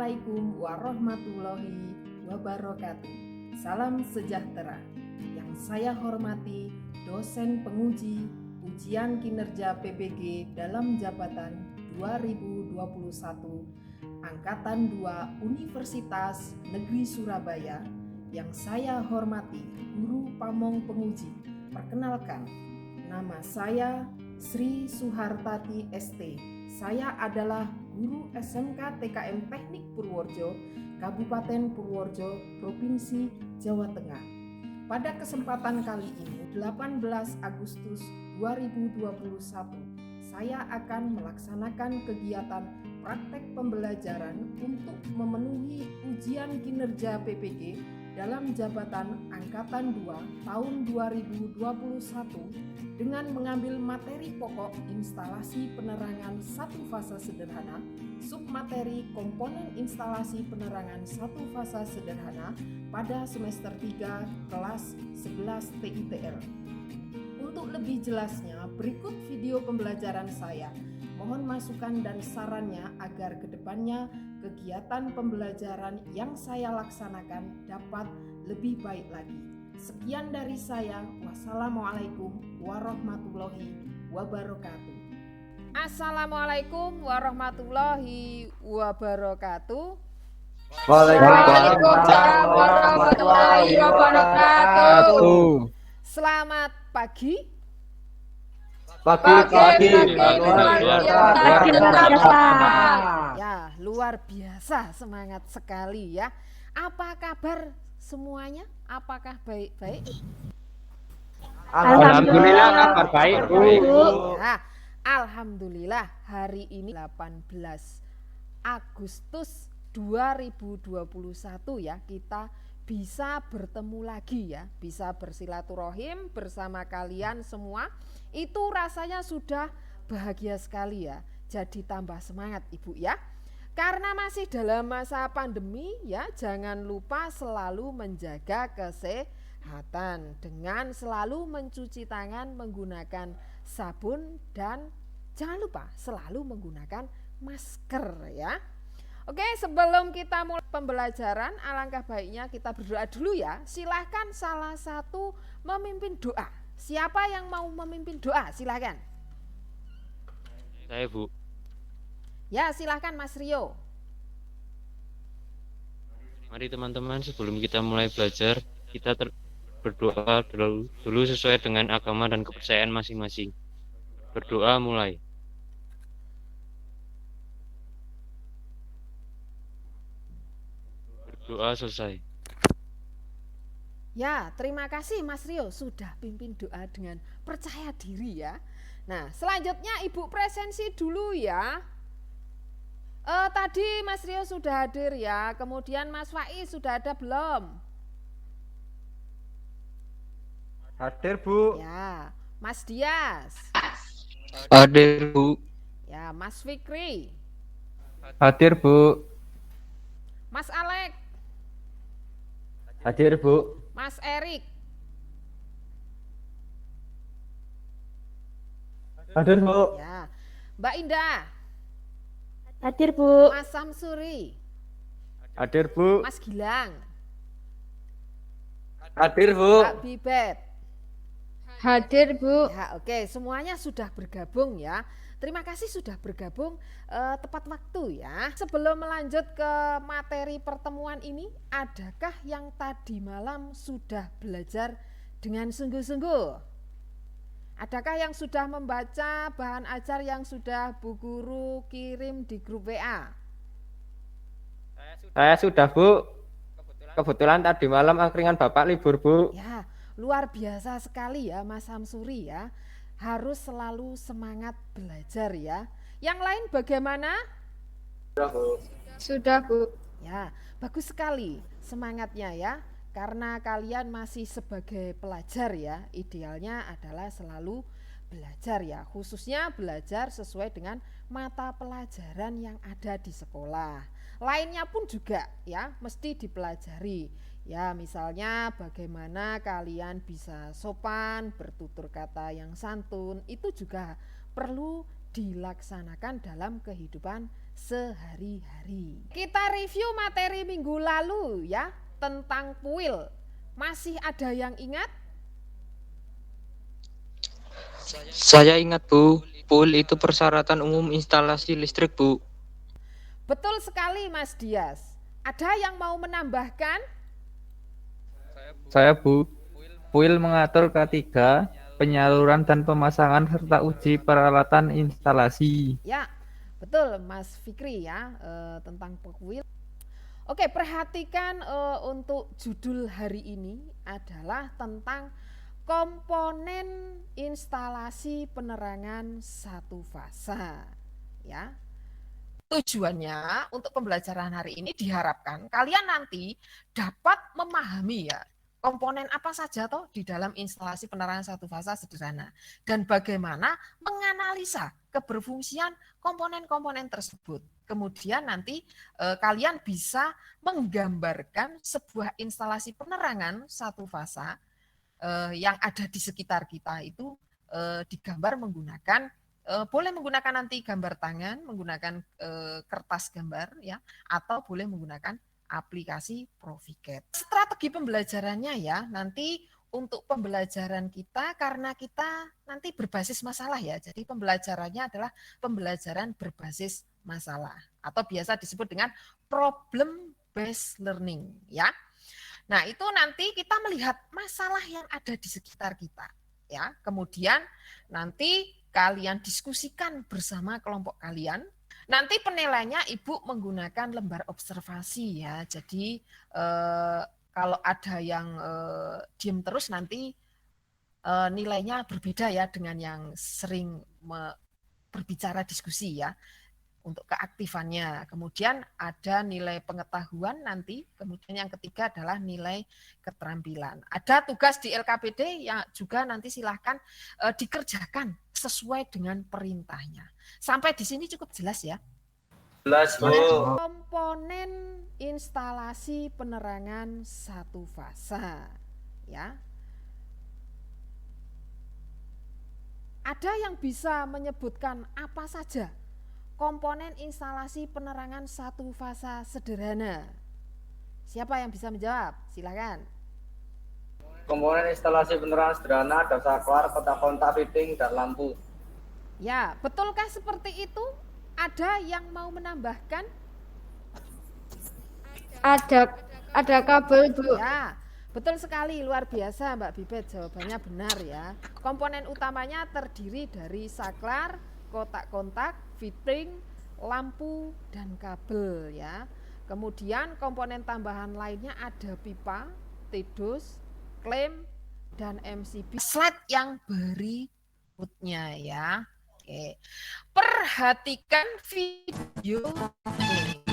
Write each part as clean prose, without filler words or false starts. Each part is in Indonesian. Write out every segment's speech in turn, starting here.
Assalamualaikum warahmatullahi wabarakatuh. Salam sejahtera. Yang saya hormati dosen penguji ujian kinerja PPG dalam jabatan 2021 Angkatan 2 Universitas Negeri Surabaya. Yang saya hormati Guru Pamong Penguji. Perkenalkan, nama saya Sri Suhartati ST. Saya adalah guru SMK TKM Teknik Purworejo, Kabupaten Purworejo, Provinsi Jawa Tengah. Pada kesempatan kali ini, 18 Agustus 2021, saya akan melaksanakan kegiatan praktek pembelajaran untuk memenuhi ujian kinerja PPG dalam jabatan Angkatan 2 tahun 2021 dengan mengambil materi pokok instalasi penerangan satu fasa sederhana, submateri komponen instalasi penerangan satu fasa sederhana pada semester 3 kelas 11 TITL. Untuk lebih jelasnya, berikut video pembelajaran saya. Mohon masukan dan sarannya agar kedepannya kegiatan pembelajaran yang saya laksanakan dapat lebih baik lagi. Sekian dari saya. Wassalamualaikum warahmatullahi wabarakatuh. Assalamualaikum warahmatullahi wabarakatuh. Waalaikumsalam warahmatullahi wabarakatuh. Selamat pagi. Pagi. Ya, luar biasa, semangat sekali ya. Apa kabar semuanya? Apakah baik-baik? Alhamdulillah kabar baik, Bu. Ya, alhamdulillah hari ini 18 Agustus 2021 ya, kita bisa bertemu lagi ya, bisa bersilaturahim bersama kalian semua. Itu rasanya sudah bahagia sekali ya. Jadi tambah semangat Ibu ya. Karena masih dalam masa pandemi ya, jangan lupa selalu menjaga kesehatan dengan selalu mencuci tangan menggunakan sabun dan jangan lupa selalu menggunakan masker ya. Oke, sebelum kita mulai pembelajaran, alangkah baiknya kita berdoa dulu ya. Silahkan salah satu memimpin doa. Siapa yang mau memimpin doa? Silahkan. Saya, Bu. Ya, silahkan Mas Rio. Mari teman-teman, sebelum kita mulai belajar, kita berdoa dulu sesuai dengan agama dan kepercayaan masing-masing. Berdoa mulai. Berdoa selesai. Ya, terima kasih Mas Rio sudah pimpin doa dengan percaya diri ya. Nah, selanjutnya Ibu presensi dulu ya. Tadi Mas Rio sudah hadir ya, kemudian Mas Faiz sudah ada belum? Hadir, Bu. Ya, Mas Dias. Hadir, Bu. Ya, Mas Fikri. Hadir, Bu. Mas Alek. Hadir, Bu. Mas Erik. Hadir, Bu. Ya, Mbak Indah. Hadir, Bu. Mas Samsuri. Hadir, Bu. Mas Gilang. Hadir, Bu. Mbak Bibet. Hadir, Bu. Ya, oke, semuanya sudah bergabung ya. Terima kasih sudah bergabung tepat waktu ya. Sebelum melanjut ke materi pertemuan ini, adakah yang tadi malam sudah belajar dengan sungguh-sungguh? Adakah yang sudah membaca bahan ajar yang sudah Bu Guru kirim di grup WA? Saya sudah, Bu. Kebetulan tadi malam angkringan Bapak libur, Bu. Ya, luar biasa sekali ya Mas Samsuri ya. Harus selalu semangat belajar ya. Yang lain bagaimana? Sudah, Bu. Ya, bagus sekali semangatnya ya. Karena kalian masih sebagai pelajar ya, idealnya adalah selalu belajar ya. Khususnya belajar sesuai dengan mata pelajaran yang ada di sekolah. Lainnya pun juga ya, mesti dipelajari. Ya, misalnya bagaimana kalian bisa sopan, bertutur kata yang santun, itu juga perlu dilaksanakan dalam kehidupan sehari-hari. Kita review materi minggu lalu ya tentang puil. Masih ada yang ingat? Saya ingat Bu, PUL itu persyaratan umum instalasi listrik Bu. Betul sekali Mas Dias. Ada yang mau menambahkan? Saya Bu, PUIL mengatur K3, penyaluran dan pemasangan serta uji peralatan instalasi. Ya, betul Mas Fikri ya tentang puil. Oke, perhatikan untuk judul hari ini adalah tentang komponen instalasi penerangan satu fasa. Ya. Tujuannya untuk pembelajaran hari ini diharapkan kalian nanti dapat memahami ya komponen apa saja toh di dalam instalasi penerangan satu fasa sederhana dan bagaimana menganalisa keberfungsian komponen-komponen tersebut. Kemudian nanti kalian bisa menggambarkan sebuah instalasi penerangan satu fasa yang ada di sekitar kita itu digambar menggunakan boleh menggunakan nanti gambar tangan, menggunakan kertas gambar ya, atau boleh menggunakan aplikasi Profiket. Strategi pembelajarannya ya, nanti untuk pembelajaran kita karena kita nanti berbasis masalah ya. Jadi pembelajarannya adalah pembelajaran berbasis masalah atau biasa disebut dengan problem based learning ya. Nah, itu nanti kita melihat masalah yang ada di sekitar kita ya. Kemudian nanti kalian diskusikan bersama kelompok kalian. Nanti penilaiannya Ibu menggunakan lembar observasi ya. Jadi kalau ada yang diem terus nanti nilainya berbeda ya dengan yang sering berbicara diskusi ya. Untuk keaktifannya. Kemudian ada nilai pengetahuan nanti. Kemudian yang ketiga adalah nilai keterampilan. Ada tugas di LKPD yang juga nanti silahkan dikerjakan sesuai dengan perintahnya. Sampai di sini cukup jelas ya? Jelas Bu. Komponen instalasi penerangan satu fasa. Ya. Ada yang bisa menyebutkan apa saja komponen instalasi penerangan satu fasa sederhana? Siapa yang bisa menjawab? Silakan. Komponen instalasi penerangan sederhana ada saklar, kotak kontak, fitting, dan lampu. Ya, betulkah seperti itu? Ada yang mau menambahkan? Ada kabel, Bu. Ya, betul sekali, luar biasa Mbak Bibet, jawabannya benar ya. Komponen utamanya terdiri dari saklar, kotak kontak, fitting, lampu, dan kabel ya. Kemudian komponen tambahan lainnya ada pipa, TDOS, klem, dan MCB. Slide yang berikutnya ya. Oke. Perhatikan video ini.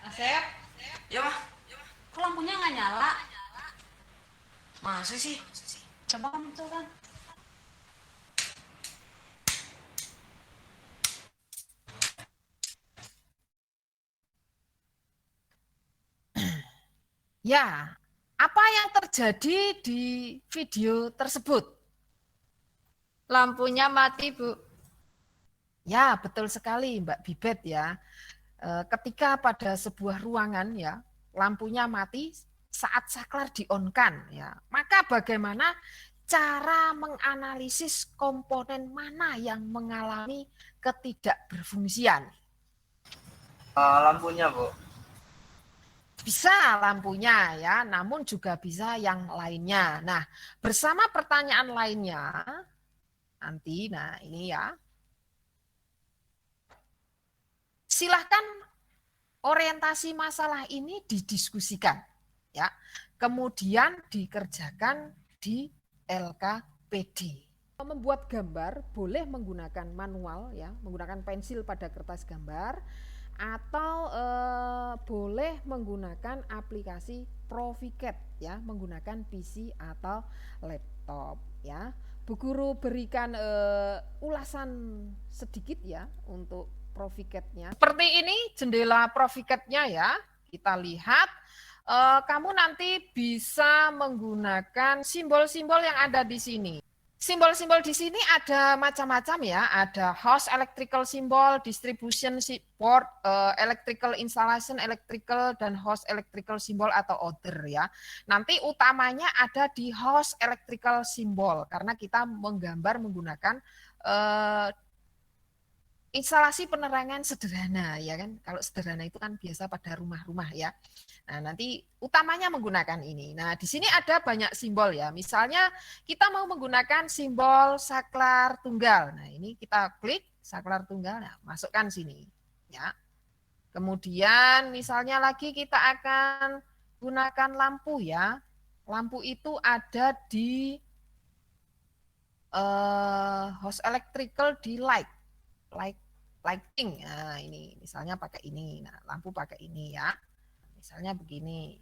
Asep. Ya mah, Kok lampunya nggak nyala? masa sih? Coba kamu tuh kan. Ya, apa yang terjadi di video tersebut? Lampunya mati, Bu. Ya, betul sekali Mbak Bibet ya. Ketika pada sebuah ruangan ya, lampunya mati saat saklar di-on-kan ya. Maka bagaimana cara menganalisis komponen mana yang mengalami ketidakberfungsian? Lampunya Bu. Bisa lampunya ya, namun juga bisa yang lainnya. Nah, bersama pertanyaan lainnya nanti, nah ini ya. Silahkan orientasi masalah ini didiskusikan ya. Kemudian dikerjakan di LKPD. Membuat gambar boleh menggunakan manual ya, menggunakan pensil pada kertas gambar atau boleh menggunakan aplikasi Profiket ya, menggunakan PC atau laptop ya. Bu Guru berikan ulasan sedikit ya untuk Profiketnya. Seperti ini jendela Profiketnya ya. Kita lihat kamu nanti bisa menggunakan simbol-simbol yang ada di sini. Simbol-simbol di sini ada macam-macam ya, ada host electrical symbol, distribution port, electrical installation electrical, dan host electrical symbol atau other ya. Nanti utamanya ada di host electrical symbol karena kita menggambar menggunakan instalasi penerangan sederhana ya kan. Kalau sederhana itu kan biasa pada rumah-rumah ya. Nah, nanti utamanya menggunakan ini. Nah, di sini ada banyak simbol ya. Misalnya kita mau menggunakan simbol saklar tunggal. Nah, ini kita klik saklar tunggal, nah, masukkan sini ya. Kemudian misalnya lagi kita akan gunakan lampu ya. Lampu itu ada di host electrical di lighting. Nah, ini misalnya pakai ini. Nah, lampu pakai ini ya. Misalnya begini.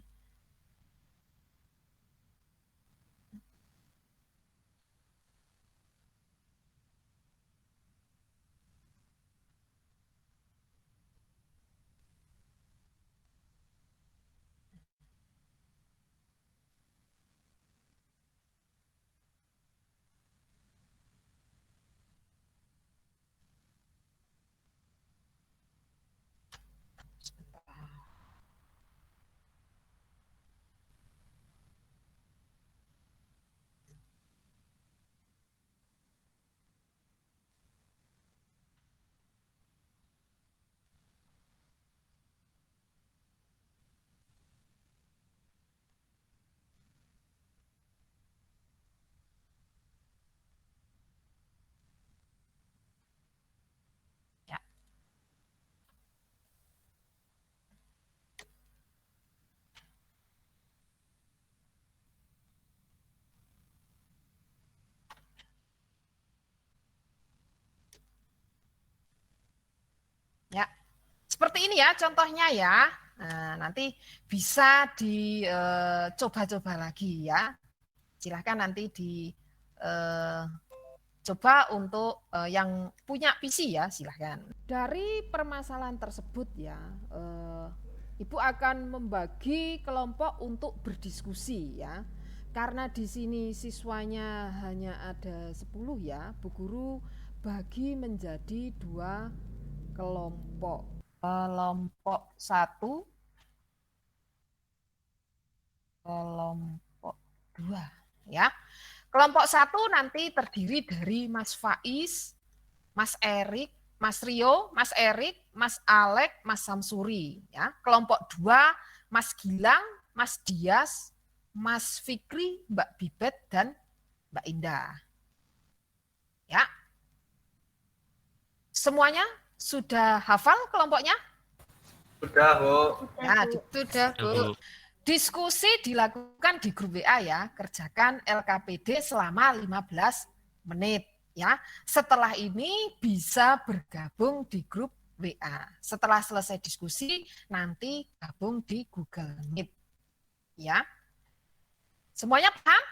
Ya. Ya, seperti ini ya contohnya ya. Nah, nanti bisa dicoba-coba lagi ya. Silahkan nanti dicoba untuk yang punya PC ya, silahkan. Dari permasalahan tersebut ya, Ibu akan membagi kelompok untuk berdiskusi ya. Karena di sini siswanya hanya ada 10 ya, Bu Guru bagi menjadi 2 kelompok. Kelompok 1, kelompok 2 ya. Kelompok 1 nanti terdiri dari Mas Faiz, Mas Erik, Mas Rio, Mas Erik, Mas Alek, Mas Samsuri ya. Kelompok 2 Mas Gilang, Mas Dias, Mas Fikri, Mbak Bibet, dan Mbak Indah. Ya. Semuanya sudah hafal kelompoknya? Sudah, Bu. Ya, Sudah, Bu. diskusi dilakukan di grup WA ya. Kerjakan LKPD selama 15 menit ya. Setelah ini bisa bergabung di grup WA. Setelah selesai diskusi nanti gabung di Google Meet. Ya. Semuanya paham?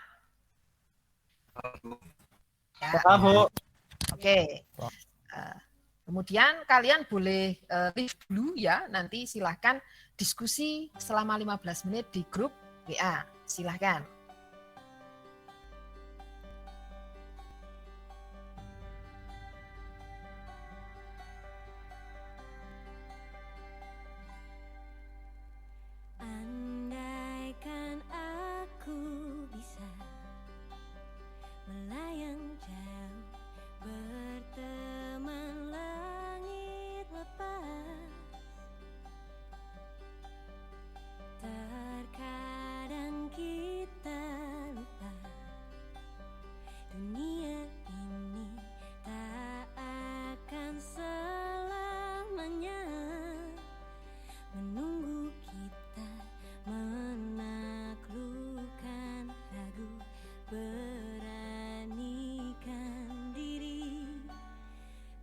Ya. Paham, Bu. Oke. Kemudian kalian boleh leave dulu ya, nanti silahkan diskusi selama 15 menit di grup WA, silahkan. Andaikan aku bisa melayang jauh berteman langit lepas, terkadang kita lupa dunia ini tak akan selamanya menunggu kita menaklukkan ragu, beranikan diri.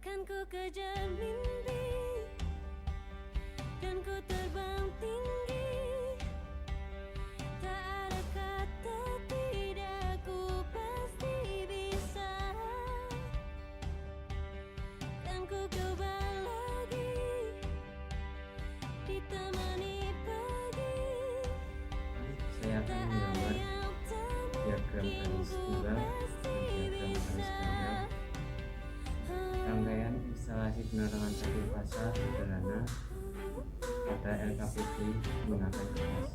Kan ku kejar mimpi ku coba lagi ditemani pagi. Saya akan menggambar diagram garis tunggal dan diagram garis ganda, rangkaian instalasi penerangan satu fasa sederhana pada LKPD menggunakan gelas.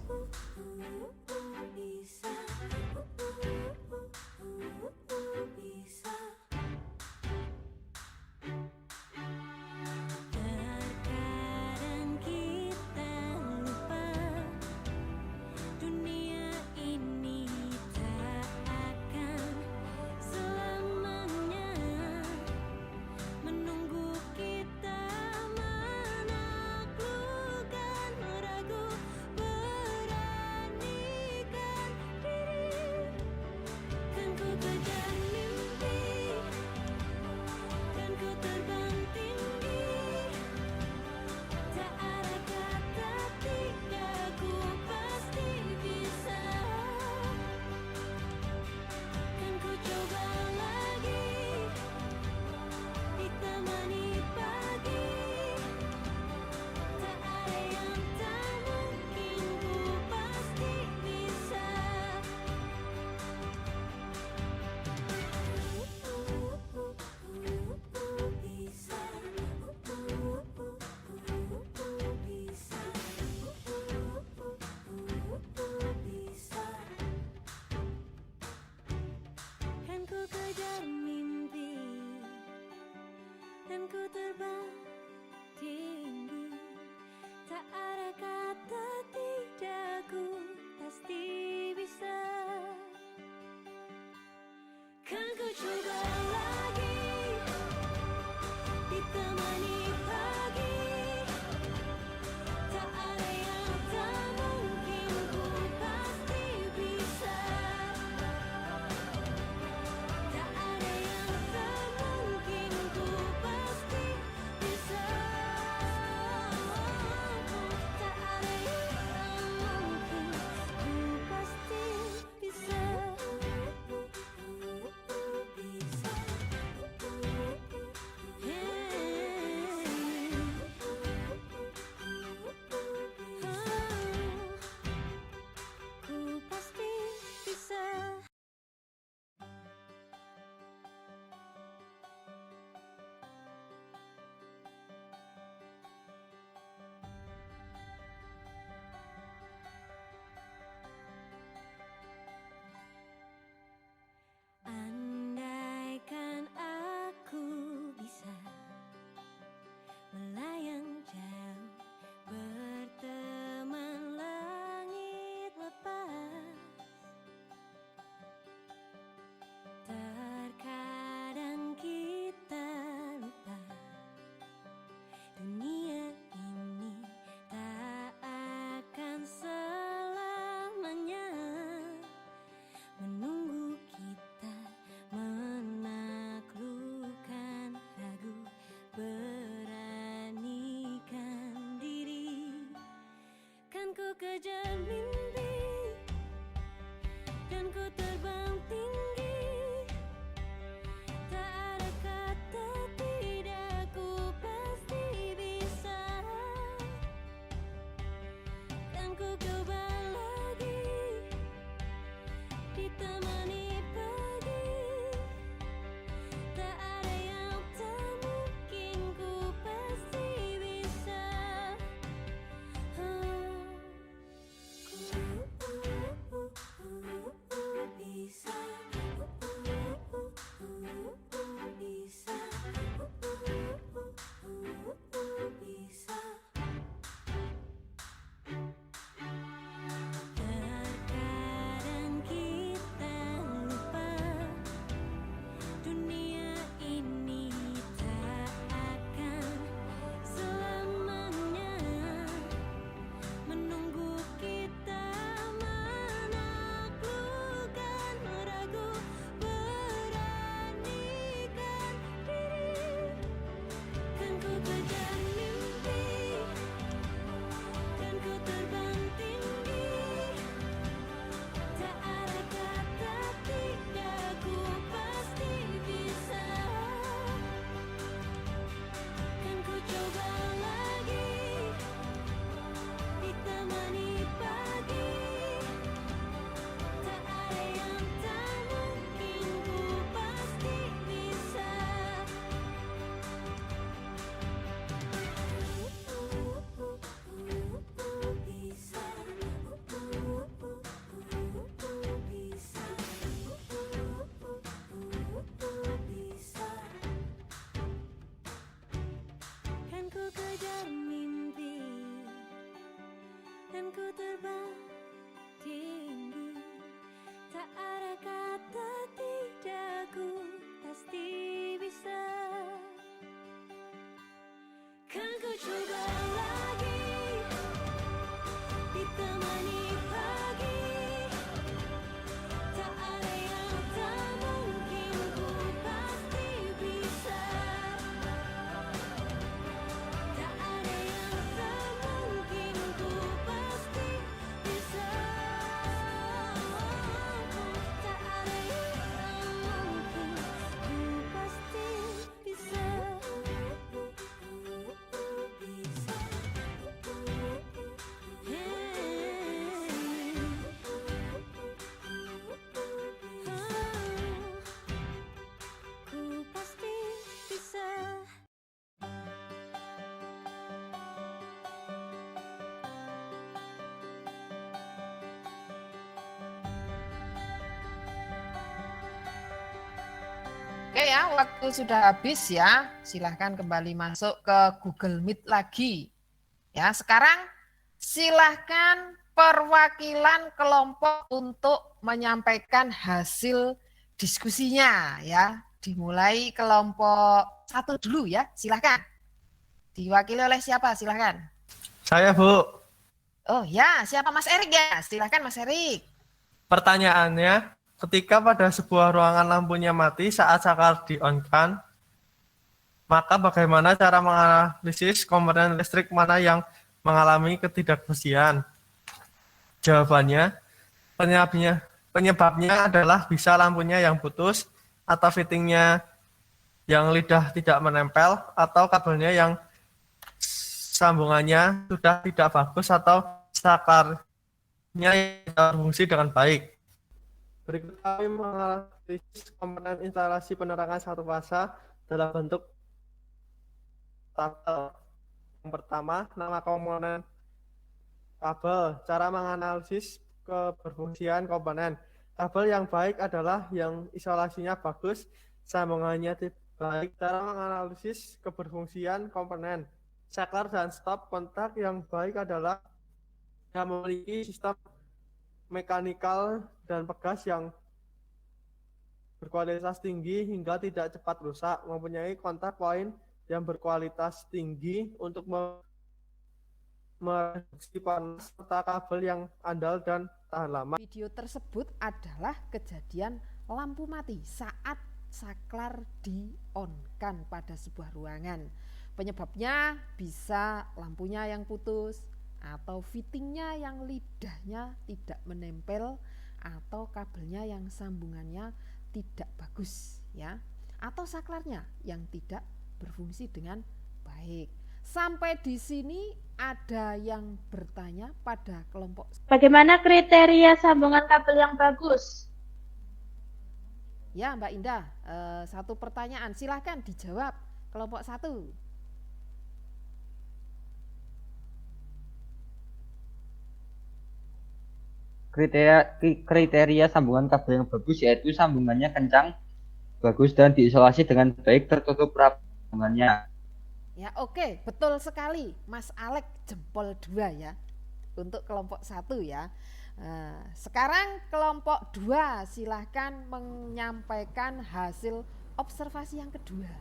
Terkadang kita lupa dunia ini tak akan selamanya menunggu kita menaklukkan ragu, beranikan diri. Kan ku kejar mimpi, kan ku terbang tinggi. Tak ada kata tidak, ku pasti bisa. Kan ku coba lagi ditemani pagi. Tak ada yang tak mungkin, ku pasti bisa. Kan ku kejar mimpi, dan ku terbang tinggi. Tak ada kata tidak, ku pasti bisa. Kan ku coba lagi ditemani pagi. Tak ada yang tak mungkin, ku pasti bisa. Tak ada yang tak mungkin, ku pasti bisa. Tak ada yang tak mungkin, ku pasti bisa. Bisa. Kan ku coba lagi, ditemani pagi. Tak ada yang tak mungkin, ku pasti bisa. Tak ada yang tak mungkin, ku pasti bisa. Tak ada yang tak mungkin, ku pasti bisa. Ku pasti bisa. Oke ya, waktu sudah habis ya. Silahkan kembali masuk ke Google Meet lagi. Ya, sekarang silahkan perwakilan kelompok untuk menyampaikan hasil diskusinya ya. Dimulai kelompok 1 dulu ya, silahkan. Diwakili oleh siapa? Silahkan. Saya, Bu. Oh ya, siapa Mas Erik ya? Silahkan Mas Erik. Pertanyaannya, ketika pada sebuah ruangan lampunya mati saat saklar di-on-kan, maka bagaimana cara menganalisis komponen listrik mana yang mengalami ketidakbersihan? Jawabannya, penyebabnya adalah bisa lampunya yang putus, atau fittingnya yang lidah tidak menempel, atau kabelnya yang sambungannya sudah tidak bagus, atau saklarnya tidak berfungsi dengan baik. Berikut kami menganalisis komponen instalasi penerangan satu fasa dalam bentuk tabel. Yang pertama, nama komponen kabel. Cara menganalisis keberfungsian komponen. Kabel yang baik adalah yang isolasinya bagus, sambungannya baik. Cara menganalisis keberfungsian komponen. Saklar dan stop kontak yang baik adalah yang memiliki sistem mekanikal dan pegas yang berkualitas tinggi hingga tidak cepat rusak, mempunyai kontak poin yang berkualitas tinggi untuk mereduksi panas, serta kabel yang andal dan tahan lama. Video tersebut adalah kejadian lampu mati saat saklar di-on-kan pada sebuah ruangan. Penyebabnya bisa lampunya yang putus, atau fittingnya yang lidahnya tidak menempel, atau kabelnya yang sambungannya tidak bagus ya, atau saklarnya yang tidak berfungsi dengan baik. Sampai di sini ada yang bertanya pada kelompok. Bagaimana kriteria sambungan kabel yang bagus? Ya Mbak Indah, satu pertanyaan, silahkan dijawab kelompok 1. Kriteria sambungan kabel yang bagus yaitu sambungannya kencang, bagus, dan diisolasi dengan baik, tertutup rapat sambungannya. Ya oke, betul sekali Mas Alek, jempol 2 ya untuk kelompok 1 ya. Sekarang kelompok 2 silahkan menyampaikan hasil observasi yang kedua.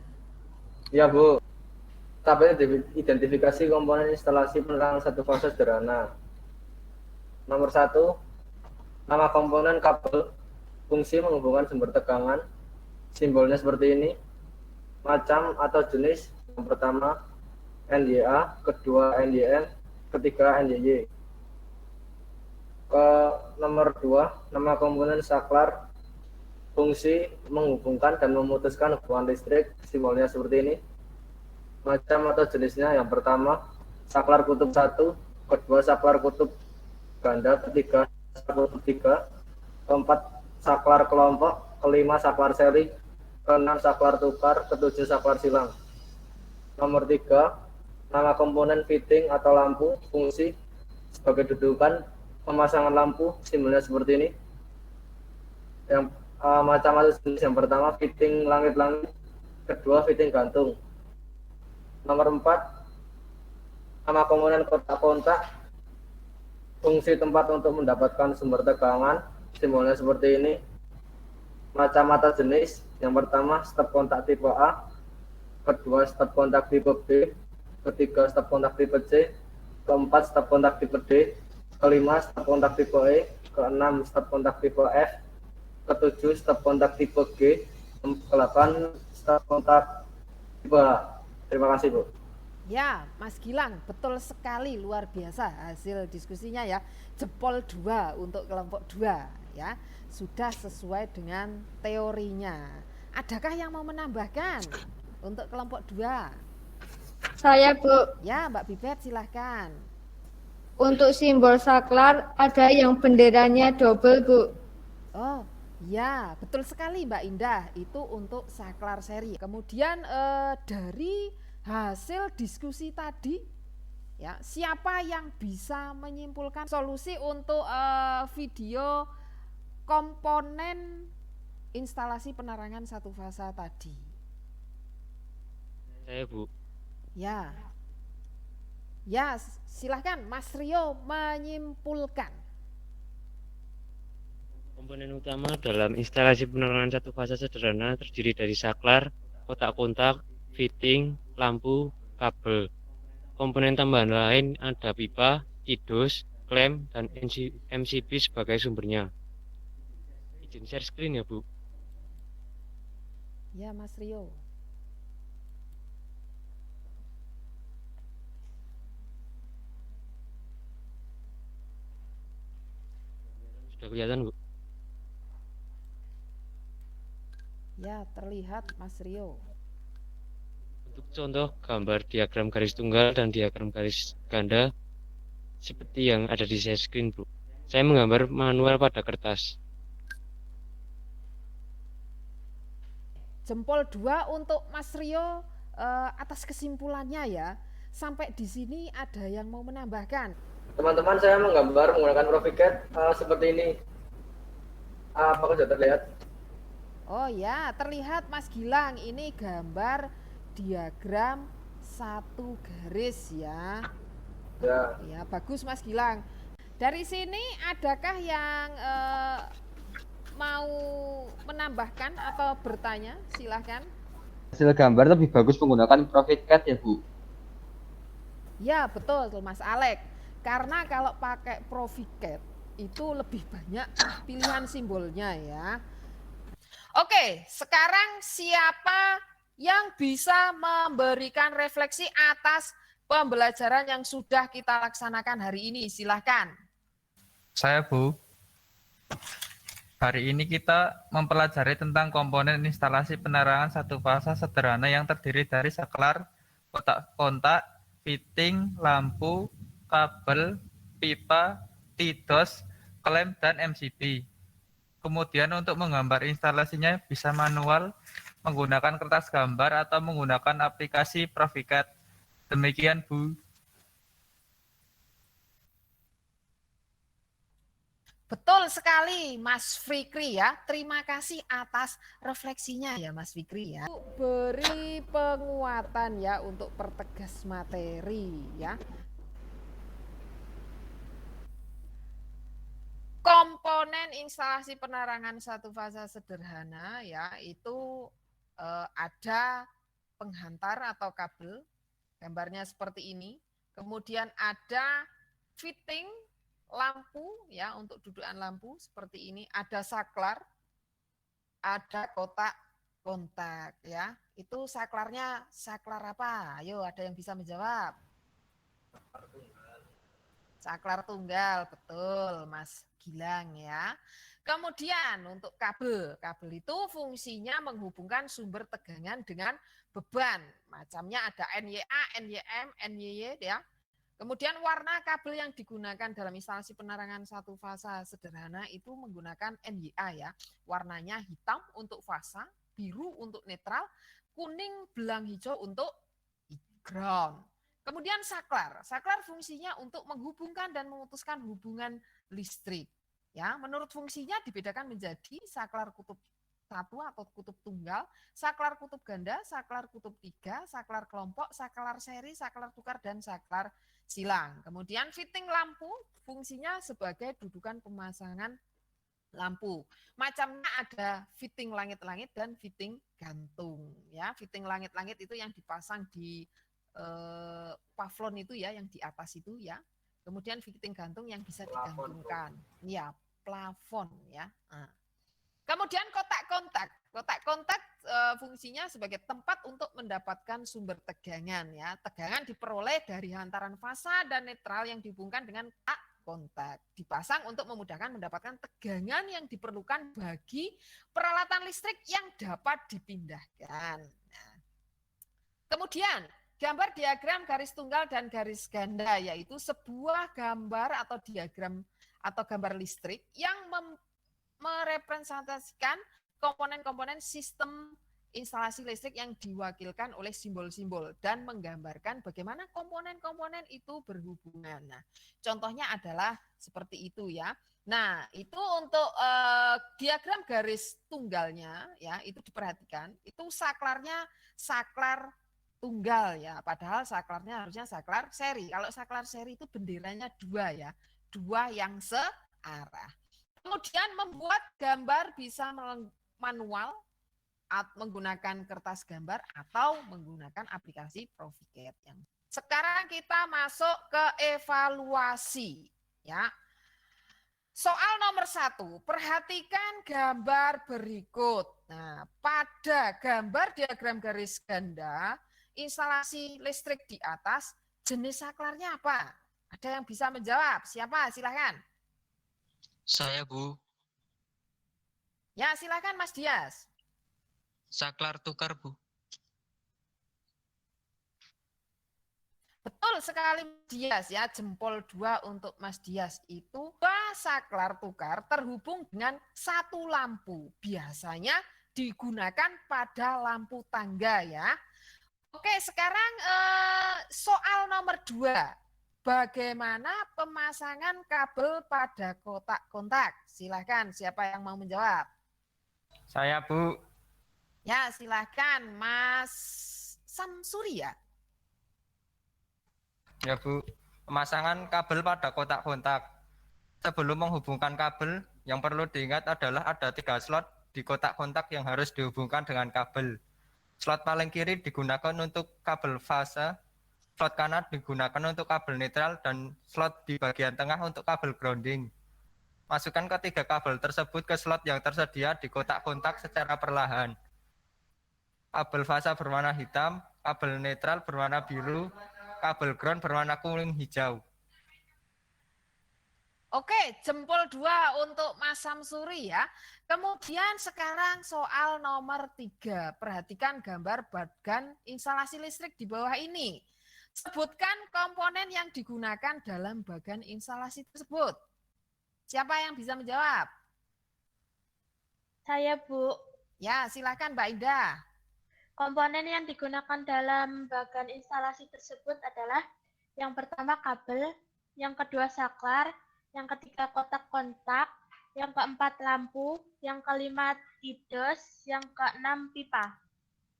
Ya Bu, tabel identifikasi komponen instalasi penerangan satu fase sederhana. Nomor 1, nama komponen kabel, fungsi menghubungkan sumber tegangan, simbolnya seperti ini. Macam atau jenis, yang pertama NYA, kedua NYN, ketiga NYY. Ke nomor 2, nama komponen saklar, fungsi menghubungkan dan memutuskan hubungan listrik, simbolnya seperti ini. Macam atau jenisnya, yang pertama saklar kutub 1, kedua saklar kutub ganda, ketiga saklar kutub 3, keempat saklar kelompok, kelima saklar seri, keenam saklar tukar, ketujuh saklar silang. Nomor 3, nama komponen fitting atau lampu, fungsi sebagai dudukan pemasangan lampu, simbolnya seperti ini. Yang macam atau jenis, yang pertama fitting langit-langit, kedua fitting gantung. Nomor 4, nama komponen kontak-kontak, fungsi tempat untuk mendapatkan sumber tegangan, simbolnya seperti ini. Macam atau jenis, yang pertama step kontak tipe A, kedua step kontak tipe B, ketiga step kontak tipe C, keempat step kontak tipe D, kelima step kontak tipe E, keenam step kontak tipe F, ketujuh step kontak tipe G, ke-8 step kontak tipe H. Terima kasih, Bu. Ya, Mas Gilang, betul sekali, luar biasa hasil diskusinya ya. Jempol 2 untuk kelompok 2 ya. Sudah sesuai dengan teorinya. Adakah yang mau menambahkan untuk kelompok 2? Saya, Bu. Ya, Mbak Bibet silahkan. Untuk simbol saklar ada yang benderanya double, Bu. Oh, ya, betul sekali Mbak Indah. Itu untuk saklar seri. Kemudian dari hasil diskusi tadi, ya, siapa yang bisa menyimpulkan solusi untuk video komponen instalasi penerangan satu fasa tadi? Saya, Bu. Ya, ya, silahkan Mas Rio menyimpulkan. Komponen utama dalam instalasi penerangan satu fasa sederhana terdiri dari saklar, kotak kontak, fitting, lampu, kabel. Komponen tambahan lain ada pipa, kidus, klem, dan MCB sebagai sumbernya. Izin share screen ya, Bu. Ya, Mas Rio. Sudah kelihatan, Bu? Ya, terlihat Mas Rio. Untuk contoh gambar diagram garis tunggal dan diagram garis ganda seperti yang ada di share screen, Bu. Saya menggambar manual pada kertas. Jempol 2 untuk Mas Rio atas kesimpulannya ya. Sampai di sini ada yang mau menambahkan? Teman-teman, saya menggambar menggunakan Proficat seperti ini. Apakah sudah terlihat? Oh ya, terlihat Mas Gilang, ini gambar diagram satu garis ya. Ya. Ya, bagus Mas Gilang. Dari sini adakah yang mau menambahkan atau bertanya? Silahkan. Hasil gambar lebih bagus menggunakan Proficat ya, Bu. Ya, betul Mas Alek. Karena kalau pakai Proficat itu lebih banyak pilihan simbolnya ya. Oke, sekarang siapa yang bisa memberikan refleksi atas pembelajaran yang sudah kita laksanakan hari ini? Silahkan. Saya, Bu. Hari ini kita mempelajari tentang komponen instalasi penerangan satu fasa sederhana yang terdiri dari saklar, kotak kontak, fitting, lampu, kabel, pipa, tidos, klem, dan MCB. Kemudian untuk menggambar instalasinya bisa manual, menggunakan kertas gambar, atau menggunakan aplikasi Proficat. Demikian, Bu. Betul sekali Mas Fikri ya. Terima kasih atas refleksinya ya Mas Fikri ya. Beri penguatan ya untuk pertegas materi ya. Komponen instalasi penerangan satu fasa sederhana ya itu ada penghantar atau kabel, gambarnya seperti ini. Kemudian ada fitting lampu ya untuk dudukan lampu seperti ini. Ada saklar, ada kotak kontak ya. Itu saklarnya saklar apa? Ayo ada yang bisa menjawab? Saklar tunggal, betul Mas Gilang ya. Kemudian untuk kabel, kabel itu fungsinya menghubungkan sumber tegangan dengan beban. Macamnya ada NYA, NYM, NYY ya. Kemudian warna kabel yang digunakan dalam instalasi penerangan satu fasa sederhana itu menggunakan NYA ya. Warnanya hitam untuk fasa, biru untuk netral, kuning belang hijau untuk ground. Kemudian saklar. Saklar fungsinya untuk menghubungkan dan memutuskan hubungan listrik. Ya, menurut fungsinya dibedakan menjadi saklar kutub 1 atau kutub tunggal, saklar kutub ganda, saklar kutub 3, saklar kelompok, saklar seri, saklar tukar, dan saklar silang. Kemudian fitting lampu fungsinya sebagai dudukan pemasangan lampu. Macamnya ada fitting langit-langit dan fitting gantung. Ya, fitting langit-langit itu yang dipasang di pavlon itu ya, yang di atas itu ya. Kemudian fitting gantung yang bisa Plafon, digantungkan. Ya, plafon ya. Nah. Kemudian kotak kontak. Kotak kontak fungsinya sebagai tempat untuk mendapatkan sumber tegangan ya. Tegangan diperoleh dari hantaran fasa dan netral yang dihubungkan dengan kotak kontak. Dipasang untuk memudahkan mendapatkan tegangan yang diperlukan bagi peralatan listrik yang dapat dipindahkan. Nah. Kemudian gambar diagram garis tunggal dan garis ganda, yaitu sebuah gambar atau diagram atau gambar listrik yang merepresentasikan komponen-komponen sistem instalasi listrik yang diwakilkan oleh simbol-simbol dan menggambarkan bagaimana komponen-komponen itu berhubungan. Nah, contohnya adalah seperti itu ya. Nah, itu untuk diagram garis tunggalnya ya, itu diperhatikan. Itu saklarnya saklar tunggal ya, padahal saklarnya harusnya saklar seri. Kalau saklar seri itu benderanya dua ya, dua yang searah. Kemudian membuat gambar bisa manual menggunakan kertas gambar atau menggunakan aplikasi Proficat. Sekarang kita masuk ke evaluasi ya. Soal nomor 1, perhatikan gambar berikut. Nah, pada gambar diagram garis ganda, instalasi listrik di atas, jenis saklarnya apa? Ada yang bisa menjawab? Siapa? Silahkan. Saya, Bu. Ya, silakan Mas Dias. Saklar tukar, Bu. Betul sekali Mas Dias ya, jempol 2 untuk Mas Dias. Itu saklar tukar terhubung dengan satu lampu. Biasanya digunakan pada lampu tangga ya. Oke, sekarang soal nomor 2. Bagaimana pemasangan kabel pada kotak kontak? Silahkan, siapa yang mau menjawab? Saya, Bu. Ya, silahkan Mas Samsuri ya. Ya, Bu. Pemasangan kabel pada kotak kontak. Sebelum menghubungkan kabel, yang perlu diingat adalah ada 3 slot di kotak kontak yang harus dihubungkan dengan kabel. Slot paling kiri digunakan untuk kabel fase, slot kanan digunakan untuk kabel netral, dan slot di bagian tengah untuk kabel grounding. Masukkan ketiga kabel tersebut ke slot yang tersedia di kotak kontak secara perlahan. Kabel fase berwarna hitam, kabel netral berwarna biru, kabel ground berwarna kuning hijau. Oke, jempol 2 untuk Mas Samsuri ya. Kemudian sekarang soal nomor 3. Perhatikan gambar bagan instalasi listrik di bawah ini. Sebutkan komponen yang digunakan dalam bagan instalasi tersebut. Siapa yang bisa menjawab? Saya, Bu. Ya, silakan Mbak Indah. Komponen yang digunakan dalam bagan instalasi tersebut adalah yang pertama kabel, yang kedua saklar, yang ketiga kotak kontak, yang keempat lampu, yang kelima tidos, yang keenam pipa.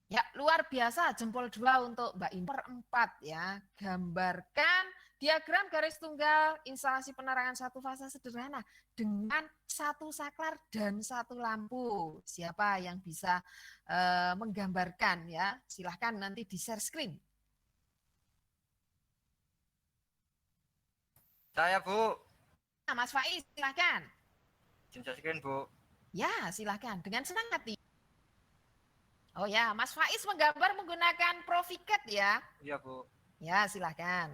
Ya, luar biasa, jempol 2 untuk Mbak Indah. 4 ya, gambarkan diagram garis tunggal instalasi penerangan satu fase sederhana dengan satu saklar dan satu lampu. Siapa yang bisa menggambarkan ya? Silahkan nanti di share screen. Saya, Bu. Nah, Mas Faiz, silahkan. Share screen, Bu. Ya, silahkan. Dengan senang hati. Oh ya, Mas Faiz menggambar menggunakan Proficat ya? Iya, Bu. Ya, silahkan.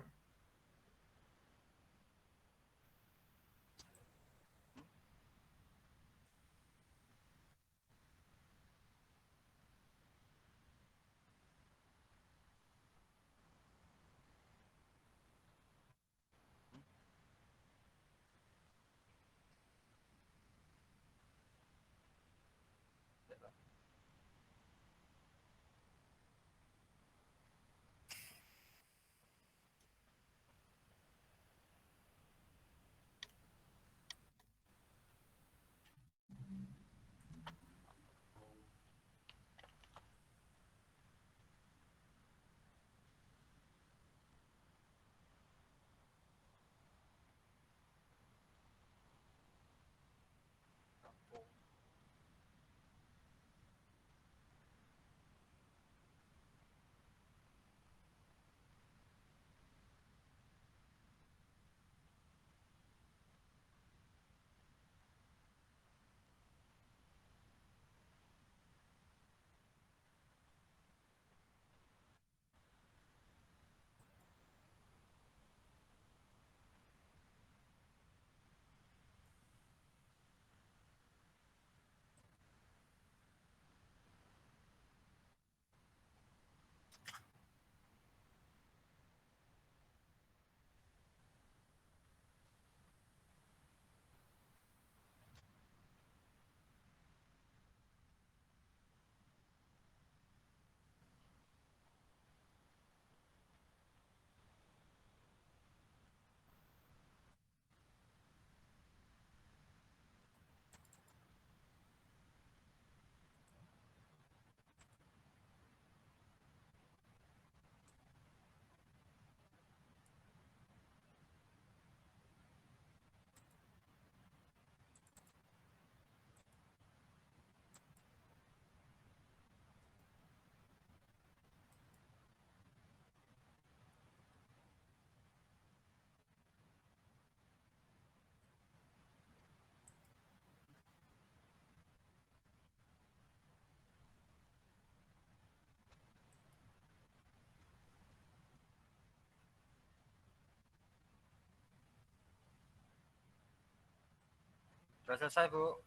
Sudah selesai, Bu.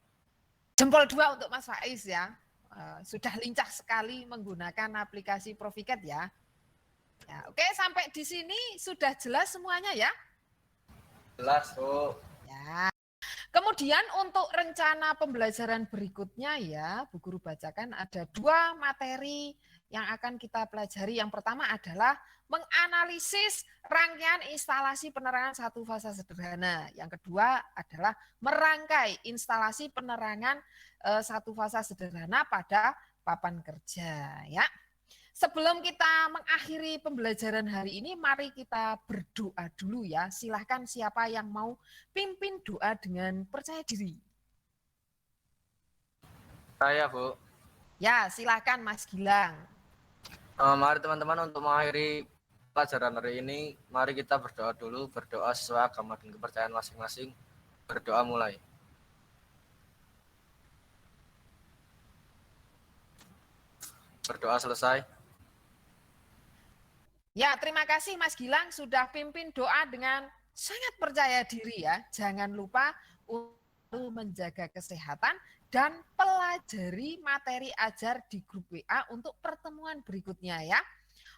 Jempol 2 untuk Mas Faiz ya. Sudah lincah sekali menggunakan aplikasi Profiket ya. Ya, oke, sampai di sini sudah jelas semuanya ya? Jelas, Bu. Ya. Kemudian untuk rencana pembelajaran berikutnya ya, Bu Guru bacakan ada 2 materi yang akan kita pelajari. Yang pertama adalah menganalisis rangkaian instalasi penerangan satu fasa sederhana. Yang kedua adalah merangkai instalasi penerangan satu fasa sederhana pada papan kerja ya. Sebelum kita mengakhiri pembelajaran hari ini, mari kita berdoa dulu ya. Silahkan siapa yang mau pimpin doa dengan percaya diri. Saya, Bu. Ya, silahkan Mas Gilang. Mari teman-teman untuk mengakhiri pelajaran hari ini, mari kita berdoa dulu, berdoa sesuai agama dan kepercayaan masing-masing. Berdoa mulai. Berdoa selesai. Ya, terima kasih Mas Gilang sudah pimpin doa dengan sangat percaya diri ya. Jangan lupa untuk menjaga kesehatan dan pelajari materi ajar di grup WA untuk pertemuan berikutnya ya.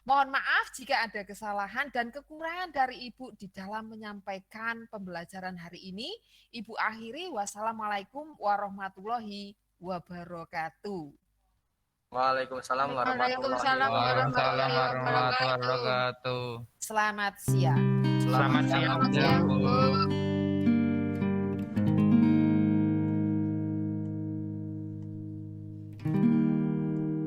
Mohon maaf jika ada kesalahan dan kekurangan dari Ibu di dalam menyampaikan pembelajaran hari ini. Ibu akhiri, wassalamualaikum warahmatullahi wabarakatuh. Waalaikumsalam Waalaikumsalam warahmatullahi wabarakatuh. Selamat siang. Selamat siang, Bu.